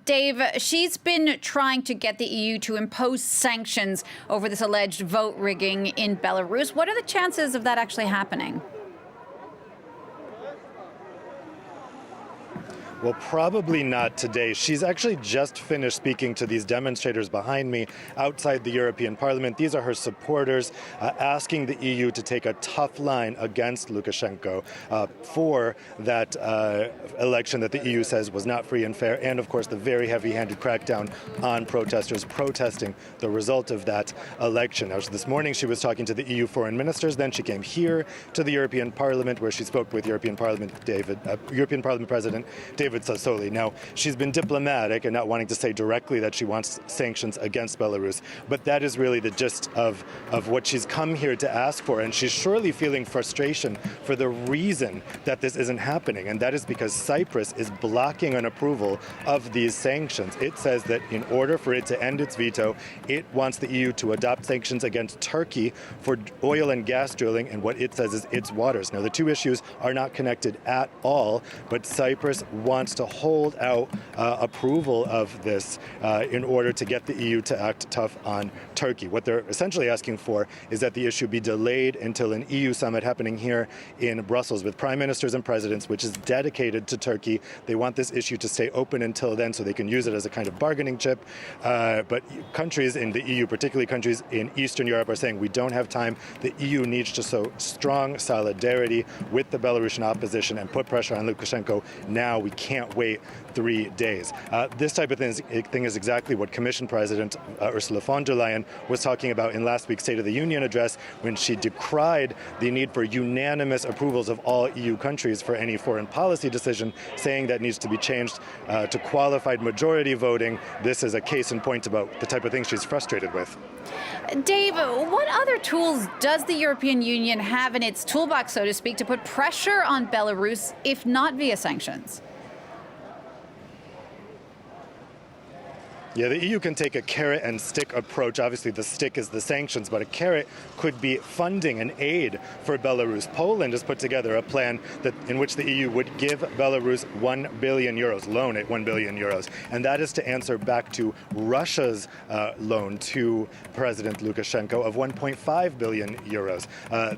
Dave, she's been trying to get the EU to impose sanctions over this alleged vote rigging in Belarus. What are the chances of that actually happening? Well, probably not today. She's actually just finished speaking to these demonstrators behind me outside the European Parliament. These are her supporters asking the EU to take a tough line against Lukashenko for that election that the EU says was not free and fair, and of course the very heavy-handed crackdown on protesters protesting the result of that election. Now, this morning she was talking to the EU foreign ministers. Then she came here to the European Parliament, where she spoke with European Parliament President David Sassoli. Now, she's been diplomatic and not wanting to say directly that she wants sanctions against Belarus, but that is really the gist of what she's come here to ask for, and she's surely feeling frustration for the reason that this isn't happening, and that is because Cyprus is blocking an approval of these sanctions. It says that in order for it to end its veto, it wants the EU to adopt sanctions against Turkey for oil and gas drilling in what it says is its waters. Now, the two issues are not connected at all, but Cyprus wants to hold out approval of this in order to get the EU to act tough on Turkey. What they're essentially asking for is that the issue be delayed until an EU summit happening here in Brussels with prime ministers and presidents, which is dedicated to Turkey. They want this issue to stay open until then so they can use it as a kind of bargaining chip. But countries in the EU, particularly countries in Eastern Europe, are saying we don't have time. The EU needs to show strong solidarity with the Belarusian opposition and put pressure on Lukashenko now. We can't wait 3 days. This type of thing is exactly what Commission President Ursula von der Leyen was talking about in last week's State of the Union address, when she decried the need for unanimous approvals of all EU countries for any foreign policy decision, saying that needs to be changed to qualified majority voting. This is a case in point about the type of thing she's frustrated with. Dave, what other tools does the European Union have in its toolbox, so to speak, to put pressure on Belarus, if not via sanctions? Yeah, the EU can take a carrot and stick approach. Obviously, the stick is the sanctions, but a carrot could be funding and aid for Belarus. Poland has put together a plan in which the EU would give Belarus 1 billion euros, loan it 1 billion euros. And that is to answer back to Russia's loan to President Lukashenko of 1.5 billion euros.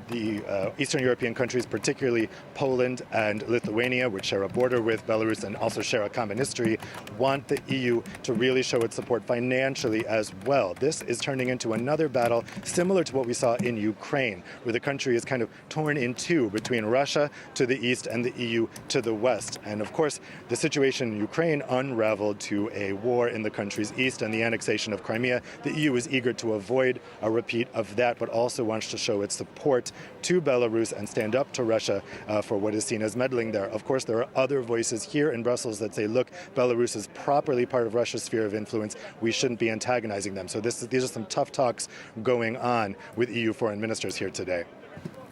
The Eastern European countries, particularly Poland and Lithuania, which share a border with Belarus and also share a common history, want the EU to really show its support financially as well. This is turning into another battle similar to what we saw in Ukraine, where the country is kind of torn in two between Russia to the east and the EU to the west. And of course, the situation in Ukraine unraveled to a war in the country's east and the annexation of Crimea. The EU is eager to avoid a repeat of that, but also wants to show its support to Belarus and stand up to Russia for what is seen as meddling there. Of course, there are other voices here in Brussels that say, look, Belarus is properly part of Russia's sphere of influence. We shouldn't be antagonizing them. So these are some tough talks going on with EU foreign ministers here today.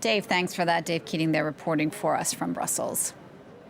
Dave, thanks for that. Dave Keating there reporting for us from Brussels.